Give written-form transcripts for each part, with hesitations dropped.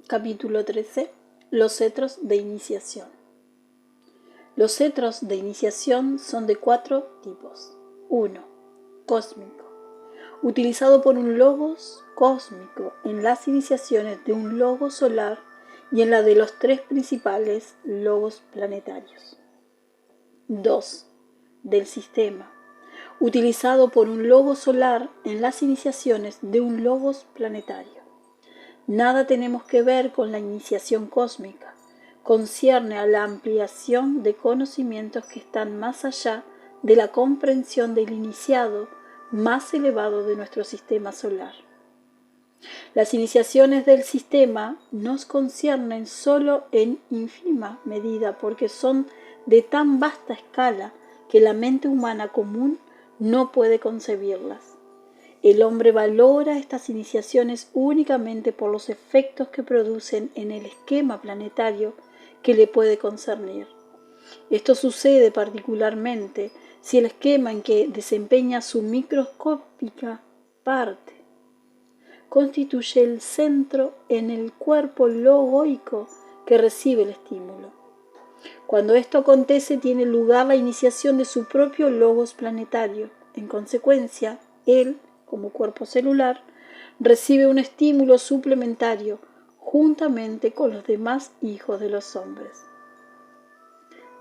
Capítulo 13. Los cetros de iniciación. Los cetros de iniciación son de 4 tipos. 1. Cósmico. Utilizado por un logos cósmico en las iniciaciones de un logos solar y en la de los 3 principales logos planetarios. 2. Del sistema. Utilizado por un logos solar en las iniciaciones de un logos planetario. Nada tenemos que ver con la iniciación cósmica. Concierne a la ampliación de conocimientos que están más allá de la comprensión del iniciado más elevado de nuestro sistema solar. Las iniciaciones del sistema nos conciernen solo en ínfima medida porque son de tan vasta escala que la mente humana común no puede concebirlas. El hombre valora estas iniciaciones únicamente por los efectos que producen en el esquema planetario que le puede concernir. Esto sucede particularmente si el esquema en que desempeña su microscópica parte constituye el centro en el cuerpo logoico que recibe el estímulo. Cuando esto acontece, tiene lugar la iniciación de su propio logos planetario. En consecuencia, él, como cuerpo celular, recibe un estímulo suplementario juntamente con los demás hijos de los hombres.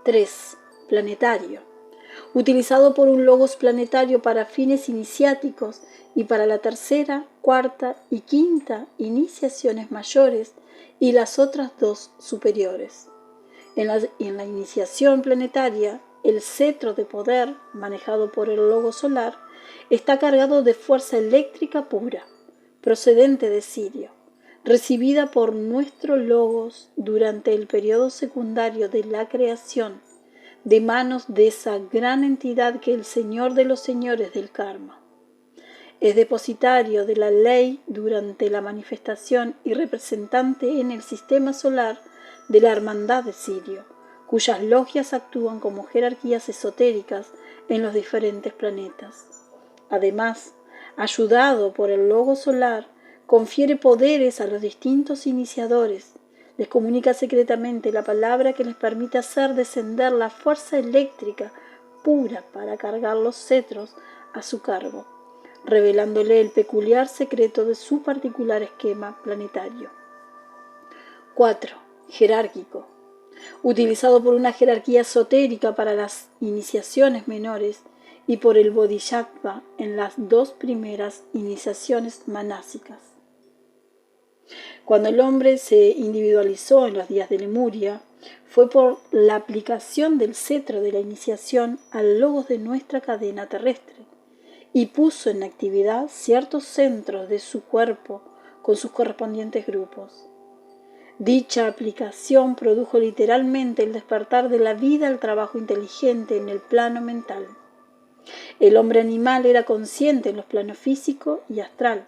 3. Planetario. Utilizado por un logos planetario para fines iniciáticos y para la tercera, cuarta y quinta iniciaciones mayores y las otras 2 superiores. En la iniciación planetaria, el cetro de poder, manejado por el logos solar, está cargado de fuerza eléctrica pura, procedente de Sirio, recibida por nuestro logos durante el periodo secundario de la creación, de manos de esa gran entidad que es el Señor de los señores del karma. Es depositario de la ley durante la manifestación y representante en el sistema solar de la hermandad de Sirio, cuyas logias actúan como jerarquías esotéricas en los diferentes planetas. Además, ayudado por el logo solar, confiere poderes a los distintos iniciadores, les comunica secretamente la palabra que les permite hacer descender la fuerza eléctrica pura para cargar los cetros a su cargo, revelándole el peculiar secreto de su particular esquema planetario. 4. Jerárquico. Utilizado por una jerarquía esotérica para las iniciaciones menores y por el Bodhisattva en las 2 primeras iniciaciones manásicas. Cuando el hombre se individualizó en los días de Lemuria, fue por la aplicación del cetro de la iniciación al logos de nuestra cadena terrestre y puso en actividad ciertos centros de su cuerpo con sus correspondientes grupos. Dicha aplicación produjo literalmente el despertar de la vida al trabajo inteligente en el plano mental. El hombre animal era consciente en los planos físico y astral.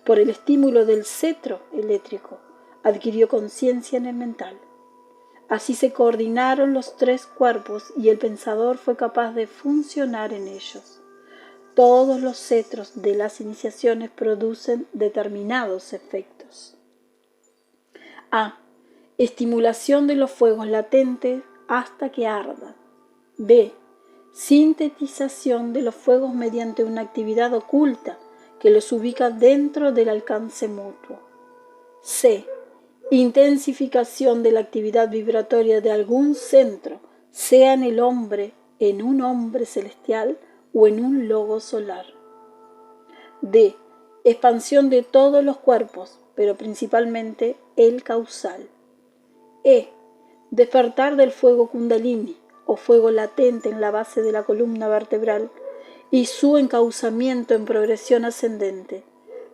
Por el estímulo del cetro eléctrico, adquirió conciencia en el mental. Así se coordinaron los 3 cuerpos y el pensador fue capaz de funcionar en ellos. Todos los cetros de las iniciaciones producen determinados efectos. A. Estimulación de los fuegos latentes hasta que ardan. B. Sintetización de los fuegos mediante una actividad oculta que los ubica dentro del alcance mutuo. C. Intensificación de la actividad vibratoria de algún centro, sea en el hombre, en un hombre celestial o en un logo solar. D. Expansión de todos los cuerpos, pero principalmente el causal. E. Despertar del fuego kundalini o fuego latente en la base de la columna vertebral y su encauzamiento en progresión ascendente.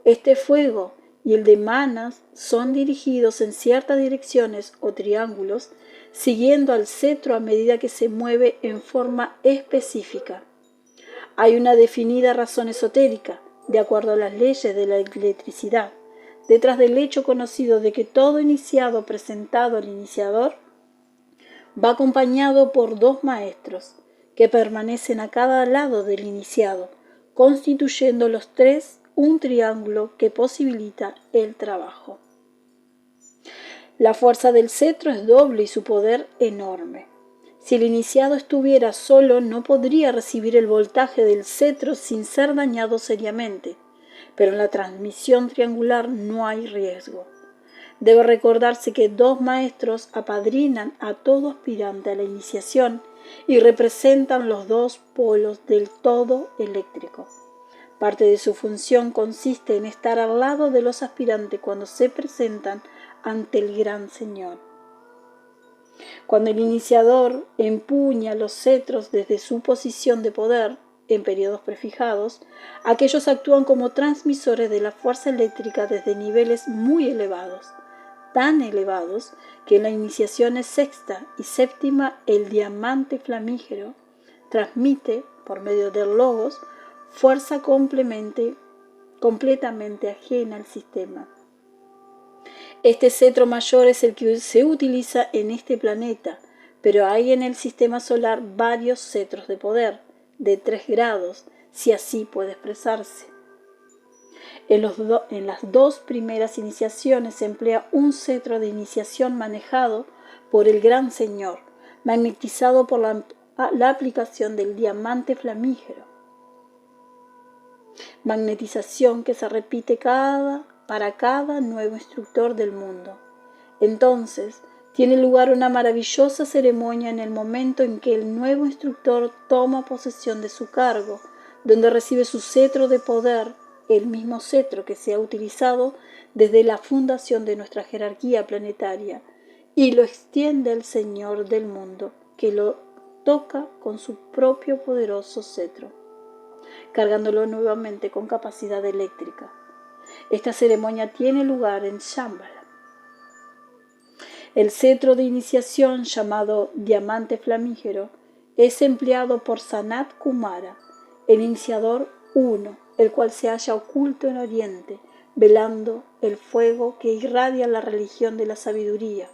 Este fuego y el de manas son dirigidos en ciertas direcciones o triángulos, siguiendo al cetro a medida que se mueve en forma específica. Hay una definida razón esotérica, de acuerdo a las leyes de la electricidad, detrás del hecho conocido de que todo iniciado presentado al iniciador va acompañado por 2 maestros, que permanecen a cada lado del iniciado, constituyendo los 3 un triángulo que posibilita el trabajo. La fuerza del cetro es doble y su poder enorme. Si el iniciado estuviera solo, no podría recibir el voltaje del cetro sin ser dañado seriamente, pero en la transmisión triangular no hay riesgo. Debe recordarse que 2 maestros apadrinan a todo aspirante a la iniciación y representan los 2 polos del todo eléctrico. Parte de su función consiste en estar al lado de los aspirantes cuando se presentan ante el Gran Señor. Cuando el iniciador empuña los cetros desde su posición de poder, en periodos prefijados, aquellos actúan como transmisores de la fuerza eléctrica desde niveles muy elevados, tan elevados que en la iniciación sexta y séptima el diamante flamígero transmite, por medio del logos, fuerza completamente ajena al sistema. Este cetro mayor es el que se utiliza en este planeta, pero hay en el sistema solar varios cetros de poder, de 3 grados, si así puede expresarse. En las 2 primeras iniciaciones se emplea un cetro de iniciación manejado por el Gran Señor, magnetizado por la aplicación del diamante flamígero. Magnetización que se repite para cada nuevo instructor del mundo. Entonces, tiene lugar una maravillosa ceremonia en el momento en que el nuevo instructor toma posesión de su cargo, donde recibe su cetro de poder, el mismo cetro que se ha utilizado desde la fundación de nuestra jerarquía planetaria, y lo extiende al Señor del mundo, que lo toca con su propio poderoso cetro, cargándolo nuevamente con capacidad eléctrica. Esta ceremonia tiene lugar en Shambhala. El cetro de iniciación, llamado diamante flamígero, es empleado por Sanat Kumara, el iniciador 1, el cual se halla oculto en Oriente, velando el fuego que irradia la religión de la sabiduría.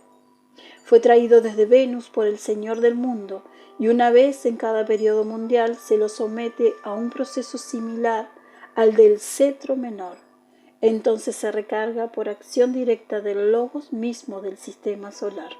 Fue traído desde Venus por el Señor del mundo y una vez en cada periodo mundial se lo somete a un proceso similar al del cetro menor. Entonces se recarga por acción directa del logos mismo del sistema solar.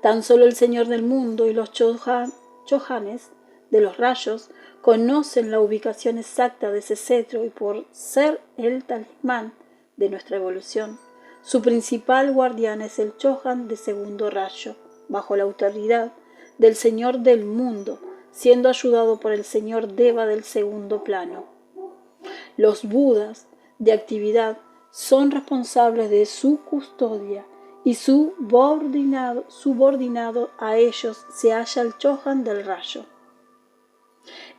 Tan solo el Señor del mundo y los chohanes de los rayos conocen la ubicación exacta de ese cetro y por ser el talismán de nuestra evolución, su principal guardián es el chohan de segundo rayo, bajo la autoridad del Señor del mundo, siendo ayudado por el Señor Deva del segundo plano. Los Budas de actividad son responsables de su custodia y subordinado a ellos se halla el chohan del rayo.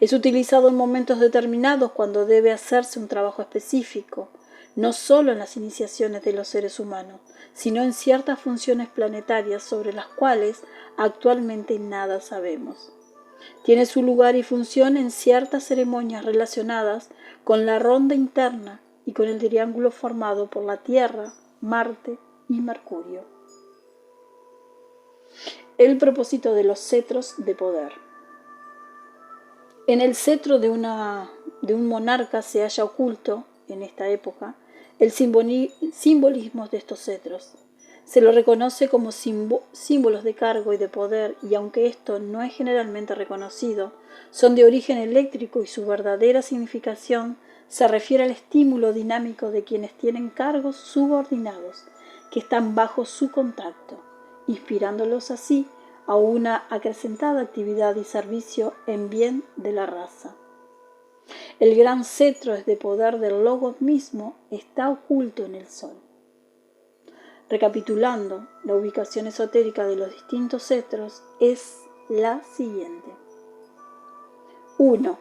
Es utilizado en momentos determinados cuando debe hacerse un trabajo específico, no solo en las iniciaciones de los seres humanos, sino en ciertas funciones planetarias sobre las cuales actualmente nada sabemos. Tiene su lugar y función en ciertas ceremonias relacionadas con la ronda interna y con el triángulo formado por la Tierra, Marte y Mercurio. El propósito de los cetros de poder. En el cetro de un monarca se halla oculto, en esta época, el simbolismo de estos cetros. Se lo reconoce como símbolos de cargo y de poder, y aunque esto no es generalmente reconocido, son de origen eléctrico y su verdadera significación se refiere al estímulo dinámico de quienes tienen cargos subordinados, que están bajo su contacto, inspirándolos así a una acrecentada actividad y servicio en bien de la raza. El gran cetro es de poder del logos mismo, está oculto en el sol. Recapitulando, la ubicación esotérica de los distintos cetros es la siguiente. 1.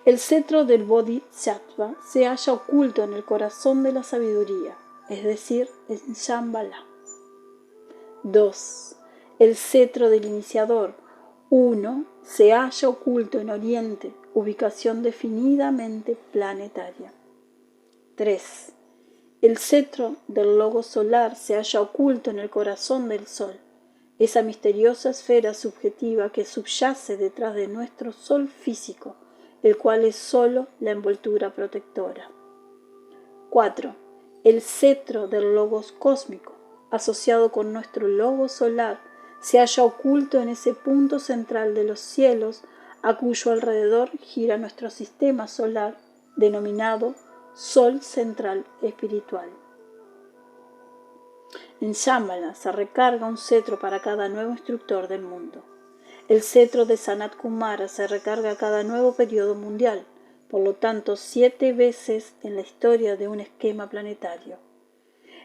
El cetro del Bodhisattva se halla oculto en el corazón de la sabiduría, es decir, en Shambhala. 2. El cetro del iniciador 1 se halla oculto en Oriente, ubicación definidamente planetaria. 3. El cetro del logo solar se halla oculto en el corazón del Sol, esa misteriosa esfera subjetiva que subyace detrás de nuestro Sol físico, el cual es solo la envoltura protectora. 4. el cetro del logos cósmico, asociado con nuestro logos solar, se halla oculto en ese punto central de los cielos a cuyo alrededor gira nuestro sistema solar, denominado Sol Central Espiritual. En Shambhala se recarga un cetro para cada nuevo instructor del mundo. El cetro de Sanat Kumara se recarga a cada nuevo periodo mundial, por lo tanto 7 veces en la historia de un esquema planetario.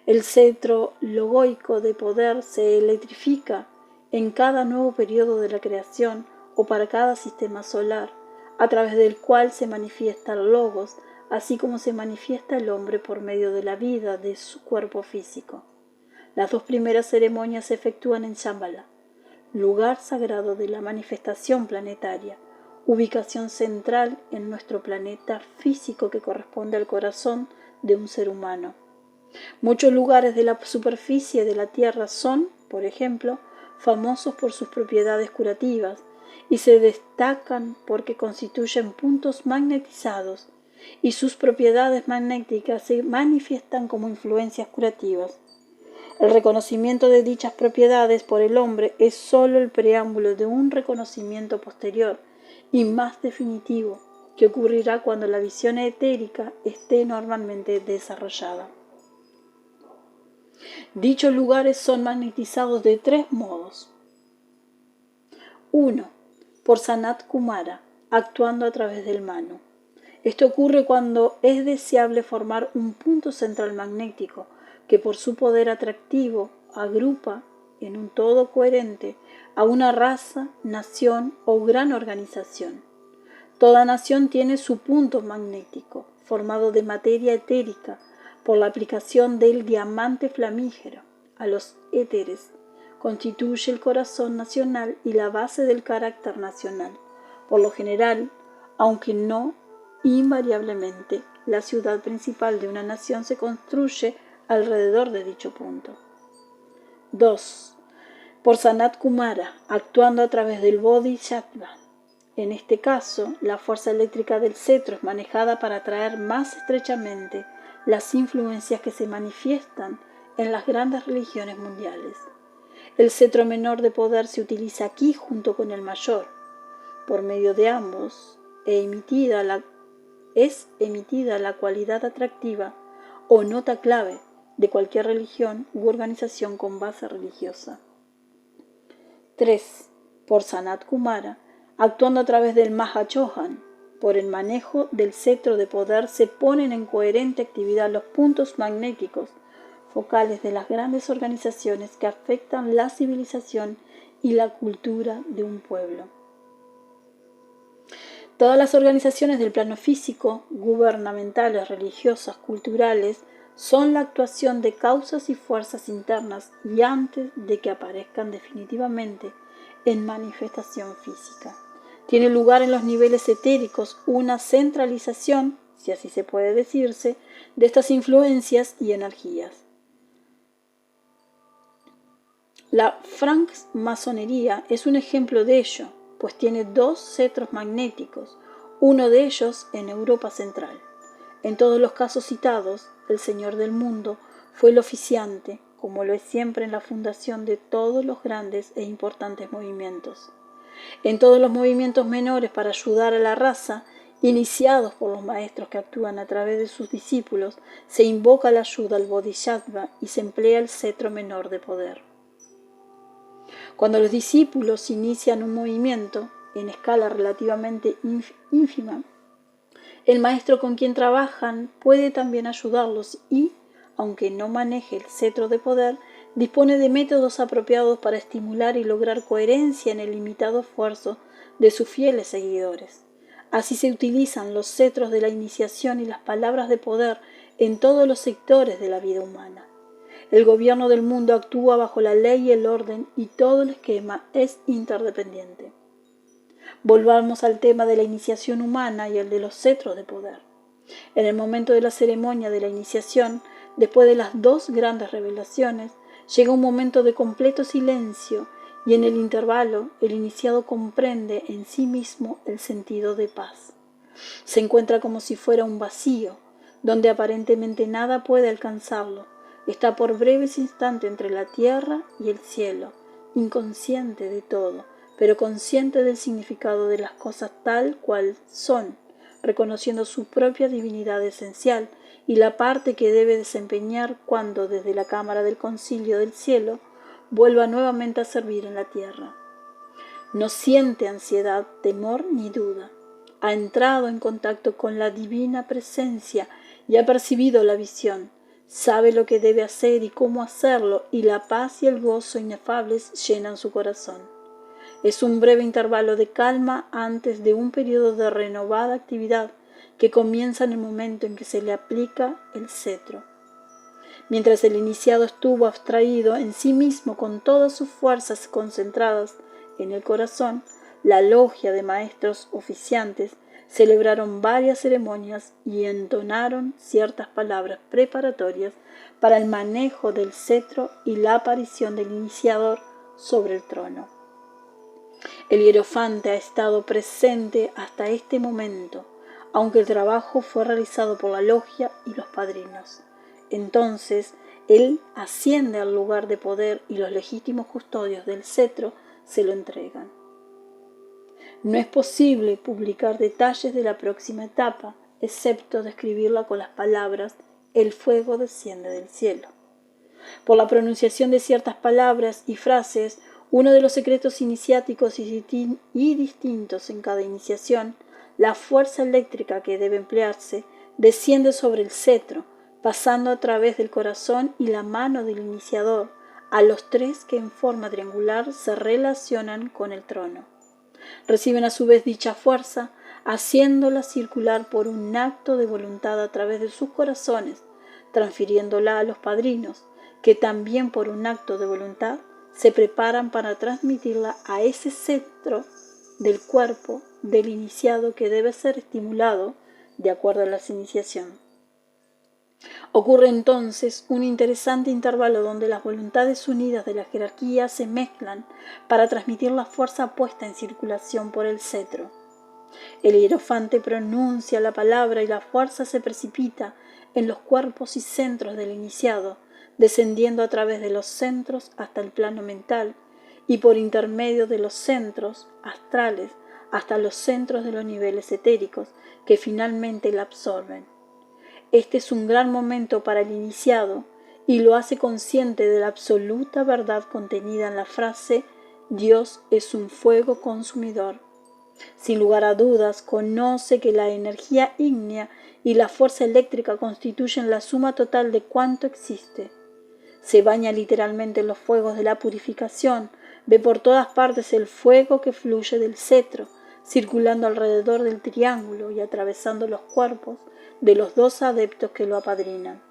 El cetro logoico de poder se electrifica en cada nuevo periodo de la creación o para cada sistema solar, a través del cual se manifiesta el logos, así como se manifiesta el hombre por medio de la vida de su cuerpo físico. Las 2 primeras ceremonias se efectúan en Shambhala, lugar sagrado de la manifestación planetaria, ubicación central en nuestro planeta físico que corresponde al corazón de un ser humano. Muchos lugares de la superficie de la Tierra son, por ejemplo, famosos por sus propiedades curativas y se destacan porque constituyen puntos magnetizados y sus propiedades magnéticas se manifiestan como influencias curativas. El reconocimiento de dichas propiedades por el hombre es sólo el preámbulo de un reconocimiento posterior y más definitivo que ocurrirá cuando la visión etérica esté normalmente desarrollada. Dichos lugares son magnetizados de 3 modos. 1. Por Sanat Kumara, actuando a través del Manu. Esto ocurre cuando es deseable formar un punto central magnético que por su poder atractivo agrupa en un todo coherente a una raza, nación o gran organización. Toda nación tiene su punto magnético, formado de materia etérica, por la aplicación del diamante flamígero a los éteres. Constituye el corazón nacional y la base del carácter nacional. Por lo general, aunque no invariablemente, la ciudad principal de una nación se construye alrededor de dicho punto. 2. Por Sanat Kumara, actuando a través del Bodhisattva. En este caso, la fuerza eléctrica del cetro es manejada para atraer más estrechamente las influencias que se manifiestan en las grandes religiones mundiales. El cetro menor de poder se utiliza aquí junto con el mayor. Por medio de ambos es emitida la cualidad atractiva o nota clave de cualquier religión u organización con base religiosa. 3. Por Sanat Kumara, actuando a través del Mahachohan, por el manejo del cetro de poder se ponen en coherente actividad los puntos magnéticos focales de las grandes organizaciones que afectan la civilización y la cultura de un pueblo. Todas las organizaciones del plano físico, gubernamentales, religiosas, culturales, son la actuación de causas y fuerzas internas y antes de que aparezcan definitivamente en manifestación física. Tiene lugar en los niveles etéricos una centralización, si así se puede decirse, de estas influencias y energías. La francmasonería es un ejemplo de ello, pues tiene 2 cetros magnéticos, uno de ellos en Europa Central. En todos los casos citados, el Señor del Mundo fue el oficiante, como lo es siempre en la fundación de todos los grandes e importantes movimientos. En todos los movimientos menores para ayudar a la raza, iniciados por los maestros que actúan a través de sus discípulos, se invoca la ayuda al Bodhisattva y se emplea el cetro menor de poder. Cuando los discípulos inician un movimiento, en escala relativamente ínfima, el maestro con quien trabajan puede también ayudarlos y, aunque no maneje el cetro de poder, dispone de métodos apropiados para estimular y lograr coherencia en el limitado esfuerzo de sus fieles seguidores. Así se utilizan los cetros de la iniciación y las palabras de poder en todos los sectores de la vida humana. El gobierno del mundo actúa bajo la ley y el orden y todo el esquema es interdependiente. Volvamos al tema de la iniciación humana y el de los cetros de poder. En el momento de la ceremonia de la iniciación, después de las 2 grandes revelaciones, llega un momento de completo silencio y en el intervalo el iniciado comprende en sí mismo el sentido de paz. Se encuentra como si fuera un vacío, donde aparentemente nada puede alcanzarlo. Está por breves instantes entre la tierra y el cielo, inconsciente de todo, pero consciente del significado de las cosas tal cual son, reconociendo su propia divinidad esencial y la parte que debe desempeñar cuando desde la cámara del concilio del cielo vuelva nuevamente a servir en la tierra. No siente ansiedad, temor ni duda. Ha entrado en contacto con la divina presencia y ha percibido la visión. Sabe lo que debe hacer y cómo hacerlo, y la paz y el gozo inefables llenan su corazón. Es un breve intervalo de calma antes de un periodo de renovada actividad que comienza en el momento en que se le aplica el cetro. Mientras el iniciado estuvo abstraído en sí mismo con todas sus fuerzas concentradas en el corazón, la logia de maestros oficiantes celebraron varias ceremonias y entonaron ciertas palabras preparatorias para el manejo del cetro y la aparición del iniciador sobre el trono. El hierofante ha estado presente hasta este momento, aunque el trabajo fue realizado por la logia y los padrinos. Entonces, él asciende al lugar de poder y los legítimos custodios del cetro se lo entregan. No es posible publicar detalles de la próxima etapa, excepto describirla con las palabras «el fuego desciende del cielo». Por la pronunciación de ciertas palabras y frases, uno de los secretos iniciáticos y distintos en cada iniciación, la fuerza eléctrica que debe emplearse, desciende sobre el cetro, pasando a través del corazón y la mano del iniciador, a los tres que en forma triangular se relacionan con el trono. Reciben a su vez dicha fuerza, haciéndola circular por un acto de voluntad a través de sus corazones, transfiriéndola a los padrinos, que también por un acto de voluntad se preparan para transmitirla a ese cetro del cuerpo del iniciado que debe ser estimulado de acuerdo a la iniciación. Ocurre entonces un interesante intervalo donde las voluntades unidas de la jerarquía se mezclan para transmitir la fuerza puesta en circulación por el cetro. El hierofante pronuncia la palabra y la fuerza se precipita en los cuerpos y centros del iniciado, descendiendo a través de los centros hasta el plano mental y por intermedio de los centros astrales hasta los centros de los niveles etéricos que finalmente la absorben. Este es un gran momento para el iniciado y lo hace consciente de la absoluta verdad contenida en la frase «Dios es un fuego consumidor». Sin lugar a dudas, conoce que la energía ígnea y la fuerza eléctrica constituyen la suma total de cuanto existe. Se baña literalmente en los fuegos de la purificación, ve por todas partes el fuego que fluye del cetro, circulando alrededor del triángulo y atravesando los cuerpos de los dos adeptos que lo apadrinan.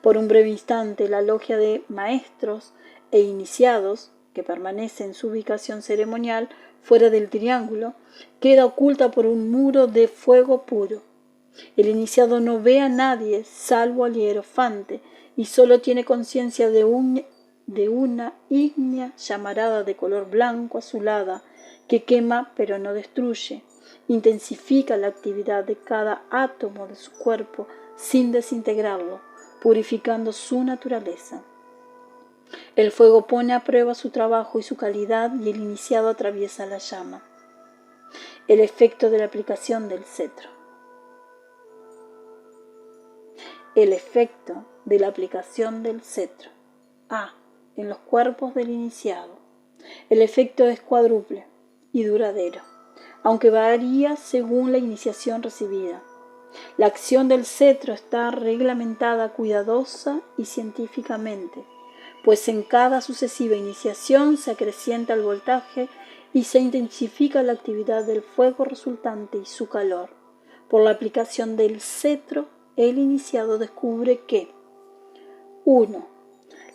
Por un breve instante, la logia de maestros e iniciados, que permanece en su ubicación ceremonial fuera del triángulo, queda oculta por un muro de fuego puro. El iniciado no ve a nadie salvo al hierofante y solo tiene conciencia de una ígnea llamarada de color blanco azulada que quema pero no destruye. Intensifica la actividad de cada átomo de su cuerpo sin desintegrarlo, purificando su naturaleza. El fuego pone a prueba su trabajo y su calidad y el iniciado atraviesa la llama. El efecto de la aplicación del cetro. El efecto de la aplicación del cetro. A. En los cuerpos del iniciado. El efecto es cuádruple y duradero, aunque varía según la iniciación recibida. La acción del cetro está reglamentada cuidadosa y científicamente, pues en cada sucesiva iniciación se acrecienta el voltaje y se intensifica la actividad del fuego resultante y su calor. Por la aplicación del cetro, el iniciado descubre que 1.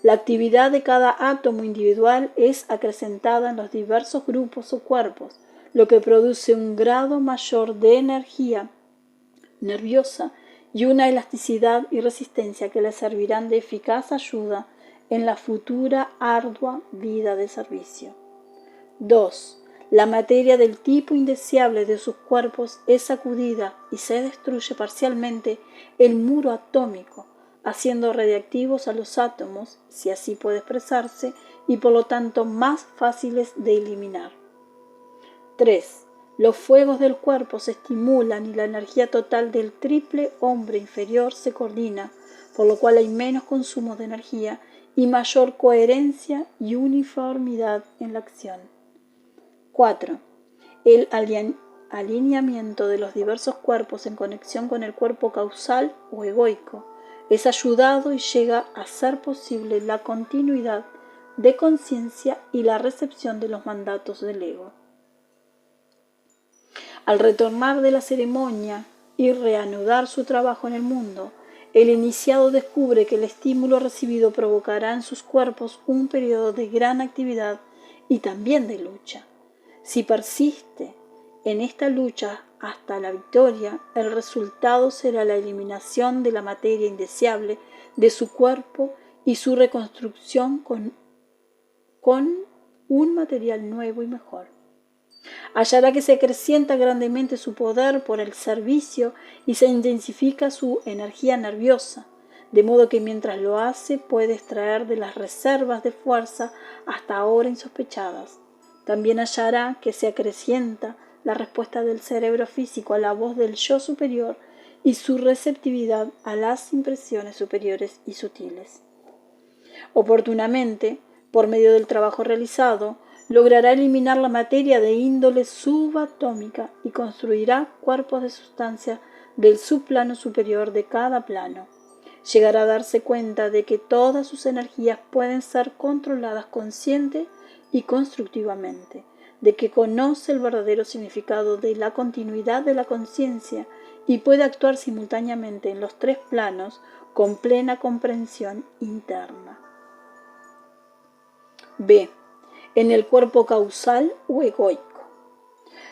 La actividad de cada átomo individual es acrecentada en los diversos grupos o cuerpos, lo que produce un grado mayor de energía nerviosa y una elasticidad y resistencia que le servirán de eficaz ayuda en la futura ardua vida de servicio. 2. la materia del tipo indeseable de sus cuerpos es sacudida y se destruye parcialmente el muro atómico, haciendo radiactivos a los átomos, si así puede expresarse, y por lo tanto más fáciles de eliminar. 3. Los fuegos del cuerpo se estimulan y la energía total del triple hombre inferior se coordina, por lo cual hay menos consumo de energía y mayor coherencia y uniformidad en la acción. 4. El alineamiento de los diversos cuerpos en conexión con el cuerpo causal o egoico es ayudado y llega a ser posible la continuidad de conciencia y la recepción de los mandatos del ego. Al retornar de la ceremonia y reanudar su trabajo en el mundo, el iniciado descubre que el estímulo recibido provocará en sus cuerpos un periodo de gran actividad y también de lucha. Si persiste en esta lucha hasta la victoria, el resultado será la eliminación de la materia indeseable de su cuerpo y su reconstrucción con un material nuevo y mejor. Hallará que se acrecienta grandemente su poder por el servicio y se intensifica su energía nerviosa, de modo que mientras lo hace puede extraer de las reservas de fuerza hasta ahora insospechadas. También hallará que se acrecienta la respuesta del cerebro físico a la voz del yo superior y su receptividad a las impresiones superiores y sutiles. Oportunamente, por medio del trabajo realizado, logrará eliminar la materia de índole subatómica y construirá cuerpos de sustancia del subplano superior de cada plano. Llegará a darse cuenta de que todas sus energías pueden ser controladas consciente y constructivamente, de que conoce el verdadero significado de la continuidad de la conciencia y puede actuar simultáneamente en los tres planos con plena comprensión interna. B. En el cuerpo causal o egoico.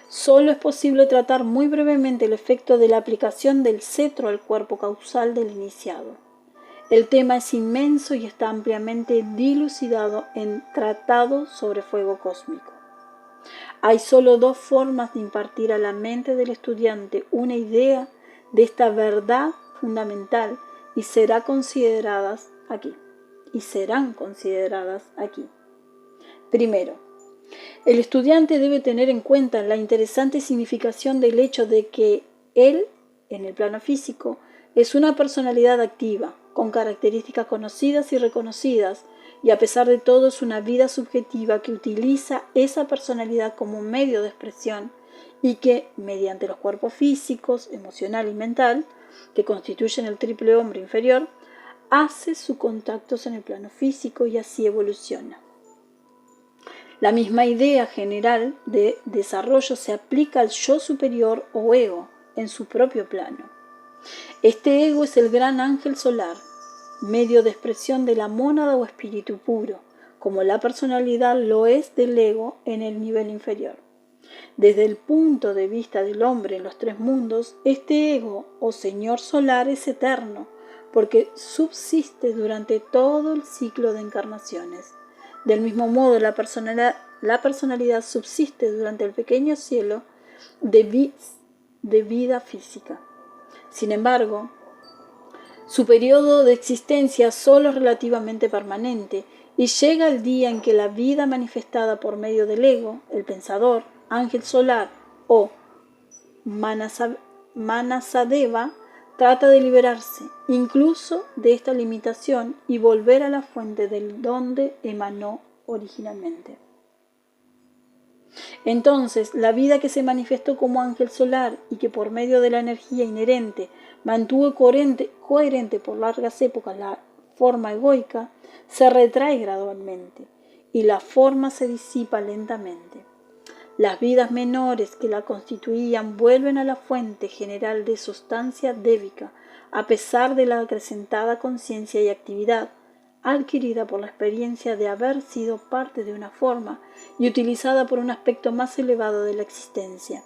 Solo es posible tratar muy brevemente el efecto de la aplicación del cetro al cuerpo causal del iniciado. El tema es inmenso y está ampliamente dilucidado en Tratado sobre Fuego Cósmico. Hay solo dos formas de impartir a la mente del estudiante una idea de esta verdad fundamental y serán consideradas aquí. Primero, el estudiante debe tener en cuenta la interesante significación del hecho de que él, en el plano físico, es una personalidad activa, con características conocidas y reconocidas, y a pesar de todo es una vida subjetiva que utiliza esa personalidad como un medio de expresión y que, mediante los cuerpos físicos, emocional y mental, que constituyen el triple hombre inferior, hace sus contactos en el plano físico y así evoluciona. La misma idea general de desarrollo se aplica al yo superior o ego en su propio plano. Este ego es el gran ángel solar, medio de expresión de la mónada o espíritu puro, como la personalidad lo es del ego en el nivel inferior. Desde el punto de vista del hombre en los tres mundos, este ego o señor solar es eterno, porque subsiste durante todo el ciclo de encarnaciones. Del mismo modo, la personalidad subsiste durante el pequeño cielo de vida física. Sin embargo, su periodo de existencia solo es relativamente permanente y llega el día en que la vida manifestada por medio del ego, el pensador, ángel solar o Manasadeva, trata de liberarse incluso de esta limitación y volver a la fuente del donde emanó originalmente. Entonces, la vida que se manifestó como ángel solar y que por medio de la energía inherente mantuvo coherente por largas épocas la forma egoica, se retrae gradualmente y la forma se disipa lentamente. Las vidas menores que la constituían vuelven a la fuente general de sustancia débica, a pesar de la acrecentada conciencia y actividad adquirida por la experiencia de haber sido parte de una forma y utilizada por un aspecto más elevado de la existencia.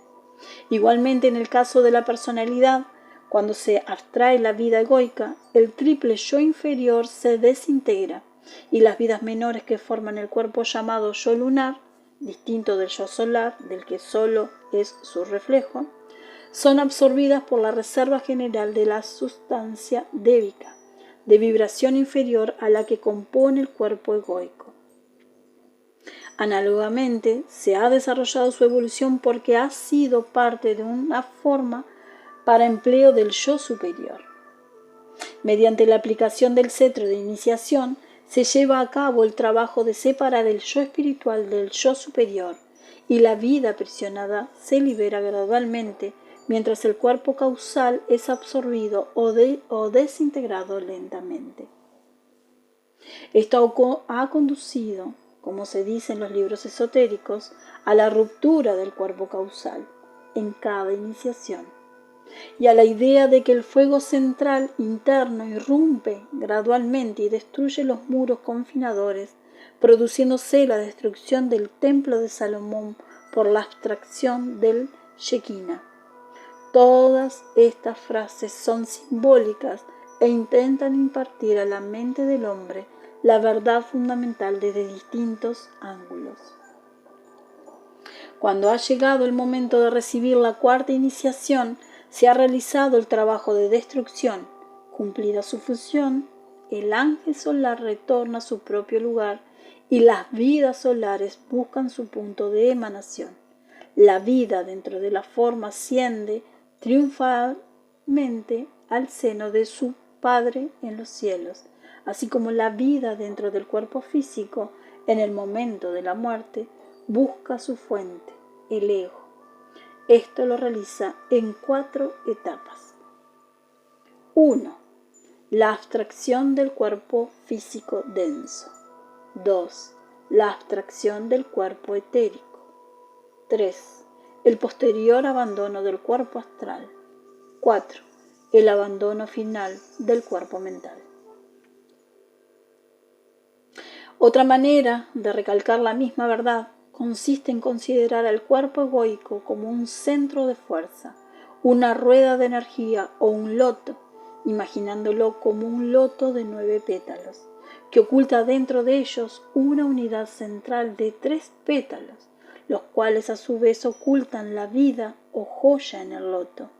Igualmente, en el caso de la personalidad, cuando se abstrae la vida egoica, el triple yo inferior se desintegra y las vidas menores que forman el cuerpo llamado yo lunar distinto del yo solar, del que solo es su reflejo, son absorbidas por la reserva general de la sustancia débica, de vibración inferior a la que compone el cuerpo egoico. Análogamente, se ha desarrollado su evolución porque ha sido parte de una forma para empleo del yo superior. Mediante la aplicación del cetro de iniciación, se lleva a cabo el trabajo de separar el yo espiritual del yo superior, y la vida aprisionada se libera gradualmente, mientras el cuerpo causal es absorbido o desintegrado lentamente. Esto ha conducido, como se dice en los libros esotéricos, a la ruptura del cuerpo causal en cada iniciación, y a la idea de que el fuego central interno irrumpe gradualmente y destruye los muros confinadores, produciéndose la destrucción del templo de Salomón por la abstracción del Shekinah. Todas estas frases son simbólicas e intentan impartir a la mente del hombre la verdad fundamental desde distintos ángulos. Cuando ha llegado el momento de recibir la cuarta iniciación, se ha realizado el trabajo de destrucción. Cumplida su función, el ángel solar retorna a su propio lugar y las vidas solares buscan su punto de emanación. La vida dentro de la forma asciende triunfalmente al seno de su Padre en los cielos, así como la vida dentro del cuerpo físico, en el momento de la muerte, busca su fuente, el ego. Esto lo realiza en 4 etapas. 1. La abstracción del cuerpo físico denso. 2. La abstracción del cuerpo etérico. 3. El posterior abandono del cuerpo astral. 4. El abandono final del cuerpo mental. Otra manera de recalcar la misma verdad consiste en considerar al cuerpo egoico como un centro de fuerza, una rueda de energía o un loto, imaginándolo como un loto de 9 pétalos, que oculta dentro de ellos una unidad central de 3 pétalos, los cuales a su vez ocultan la vida o joya en el loto.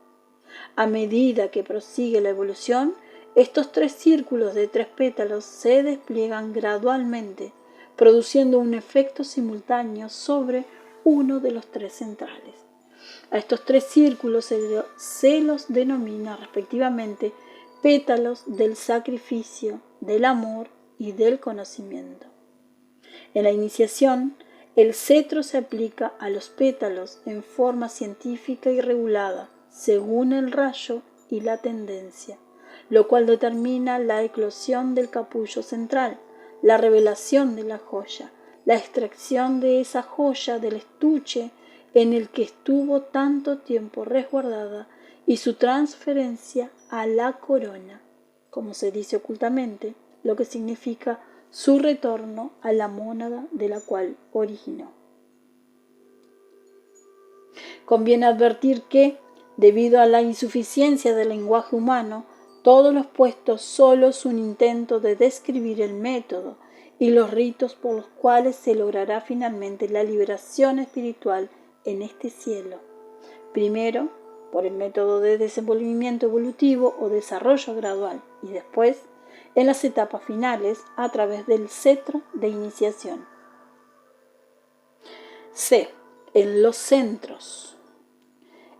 A medida que prosigue la evolución, estos 3 círculos de 3 pétalos se despliegan gradualmente, produciendo un efecto simultáneo sobre uno de los 3 centrales. A estos 3 círculos se los denomina respectivamente pétalos del sacrificio, del amor y del conocimiento. En la iniciación, el cetro se aplica a los pétalos en forma científica y regulada, según el rayo y la tendencia, lo cual determina la eclosión del capullo central, la revelación de la joya, la extracción de esa joya del estuche en el que estuvo tanto tiempo resguardada y su transferencia a la corona, como se dice ocultamente, lo que significa su retorno a la mónada de la cual originó. Conviene advertir que, debido a la insuficiencia del lenguaje humano, todo lo expuesto solo es un intento de describir el método y los ritos por los cuales se logrará finalmente la liberación espiritual en este cielo. Primero, por el método de desenvolvimiento evolutivo o desarrollo gradual, y después, en las etapas finales, a través del cetro de iniciación. C. En los centros.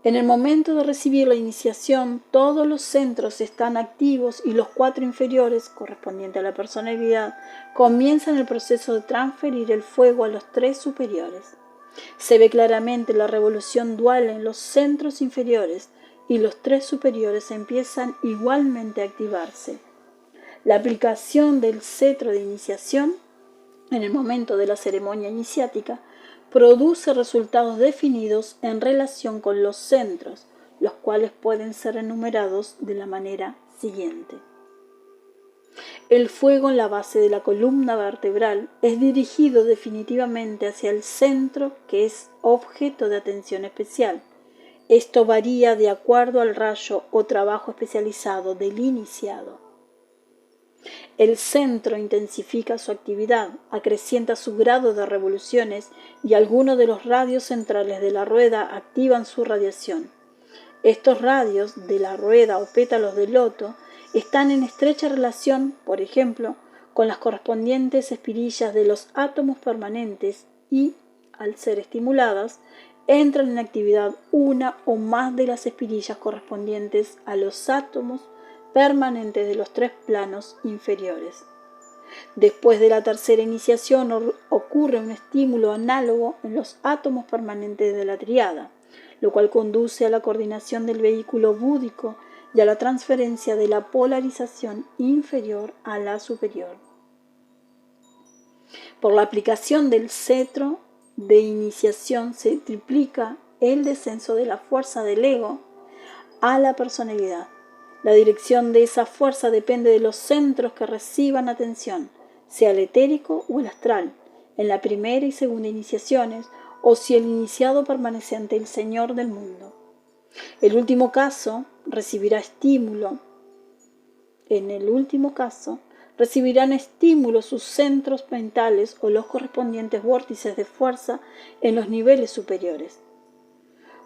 En el momento de recibir la iniciación, todos los centros están activos y los 4 inferiores, correspondientes a la personalidad, comienzan el proceso de transferir el fuego a los 3 superiores. Se ve claramente la revolución dual en los centros inferiores y los 3 superiores empiezan igualmente a activarse. La aplicación del cetro de iniciación en el momento de la ceremonia iniciática produce resultados definidos en relación con los centros, los cuales pueden ser enumerados de la manera siguiente. El fuego en la base de la columna vertebral es dirigido definitivamente hacia el centro, que es objeto de atención especial. Esto varía de acuerdo al rayo o trabajo especializado del iniciado. El centro intensifica su actividad, acrecienta su grado de revoluciones y algunos de los radios centrales de la rueda activan su radiación. Estos radios de la rueda o pétalos de loto están en estrecha relación, por ejemplo, con las correspondientes espirillas de los átomos permanentes y, al ser estimuladas, entran en actividad una o más de las espirillas correspondientes a los átomos permanentes de los 3 planos inferiores. Después de la tercera iniciación ocurre un estímulo análogo en los átomos permanentes de la tríada, lo cual conduce a la coordinación del vehículo búdico y a la transferencia de la polarización inferior a la superior. Por la aplicación del cetro de iniciación se triplica el descenso de la fuerza del ego a la personalidad. La dirección de esa fuerza depende de los centros que reciban atención, sea el etérico o el astral, en la primera y segunda iniciaciones, o si el iniciado permanece ante el Señor del mundo. El último caso recibirá estímulo. En el último caso, recibirán estímulo sus centros mentales o los correspondientes vórtices de fuerza en los niveles superiores.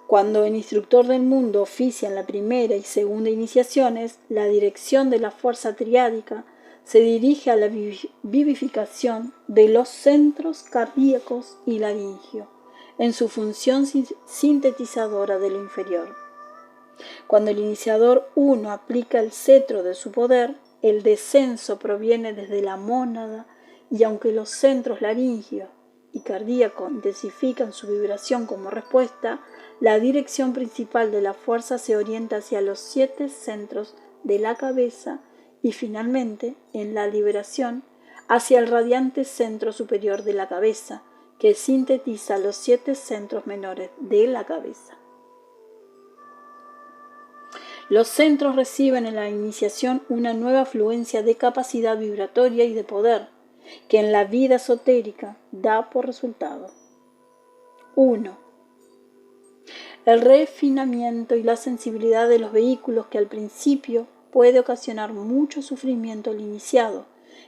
Cuando el instructor del mundo oficia en la primera y segunda iniciaciones, la dirección de la fuerza triádica se dirige a la vivificación de los centros cardíacos y laringio, en su función sintetizadora de lo inferior. Cuando el iniciador 1 aplica el cetro de su poder, el descenso proviene desde la mónada y aunque los centros laringio y cardíaco intensifican su vibración como respuesta, la dirección principal de la fuerza se orienta hacia los 7 centros de la cabeza y finalmente, en la liberación, hacia el radiante centro superior de la cabeza, que sintetiza los 7 centros menores de la cabeza. Los centros reciben en la iniciación una nueva fluencia de capacidad vibratoria y de poder, que en la vida esotérica da por resultado 1. El refinamiento y la sensibilidad de los vehículos que al principio puede ocasionar mucho sufrimiento al iniciado,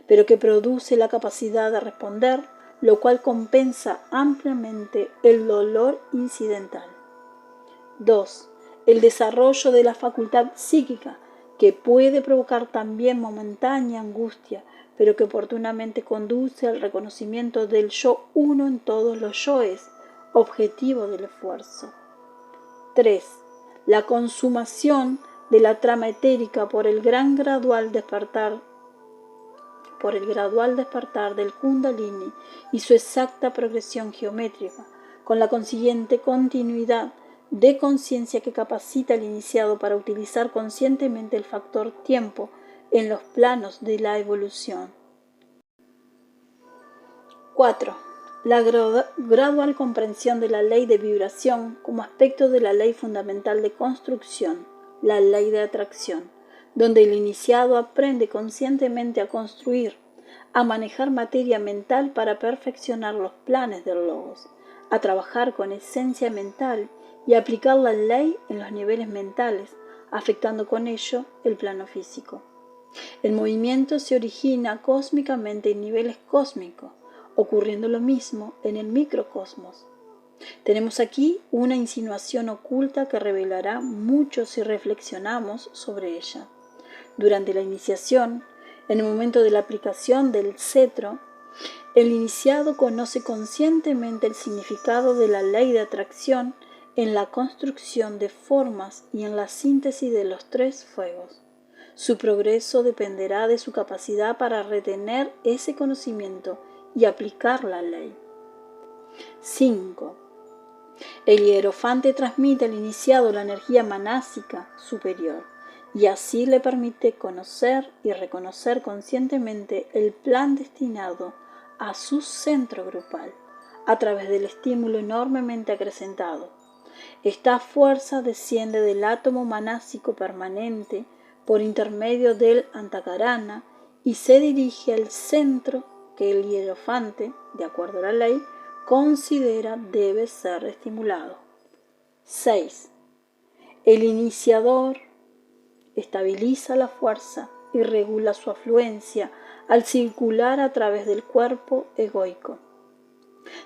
pero que produce la capacidad de responder, lo cual compensa ampliamente el dolor incidental. 2. El desarrollo de la facultad psíquica, que puede provocar también momentánea angustia, pero que oportunamente conduce al reconocimiento del yo uno en todos los yoes, objetivo del esfuerzo. 3. La consumación de la trama etérica por el gradual despertar del Kundalini y su exacta progresión geométrica, con la consiguiente continuidad de conciencia que capacita al iniciado para utilizar conscientemente el factor tiempo en los planos de la evolución. 4. La gradual comprensión de la ley de vibración como aspecto de la ley fundamental de construcción, la ley de atracción, donde el iniciado aprende conscientemente a construir, a manejar materia mental para perfeccionar los planes del logos, a trabajar con esencia mental y aplicar la ley en los niveles mentales, afectando con ello el plano físico. El movimiento se origina cósmicamente en niveles cósmicos, ocurriendo lo mismo en el microcosmos. Tenemos aquí una insinuación oculta que revelará mucho si reflexionamos sobre ella. Durante la iniciación, en el momento de la aplicación del cetro, el iniciado conoce conscientemente el significado de la ley de atracción en la construcción de formas y en la síntesis de los 3 fuegos. Su progreso dependerá de su capacidad para retener ese conocimiento y aplicar la ley. 5. El hierofante transmite al iniciado la energía manásica superior y así le permite conocer y reconocer conscientemente el plan destinado a su centro grupal a través del estímulo enormemente acrecentado. Esta fuerza desciende del átomo manásico permanente por intermedio del antakarana y se dirige al centro que el hierofante, de acuerdo a la ley, considera debe ser estimulado. 6. El iniciador estabiliza la fuerza y regula su afluencia al circular a través del cuerpo egoico.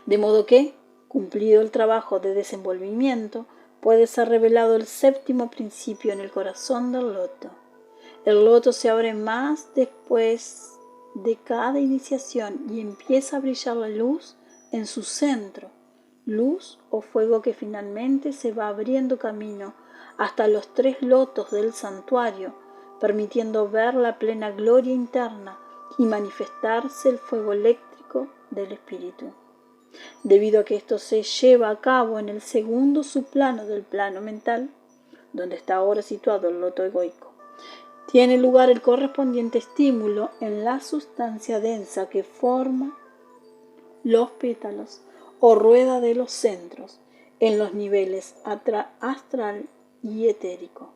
De modo que, cumplido el trabajo de desenvolvimiento, puede ser revelado el séptimo principio en el corazón del loto. El loto se abre más después de cada iniciación y empieza a brillar la luz en su centro, luz o fuego que finalmente se va abriendo camino hasta los 3 lotos del santuario, permitiendo ver la plena gloria interna y manifestarse el fuego eléctrico del espíritu. Debido a que esto se lleva a cabo en el segundo subplano del plano mental, donde está ahora situado el loto egoico, tiene lugar el correspondiente estímulo en la sustancia densa que forma los pétalos o rueda de los centros en los niveles astral y etérico.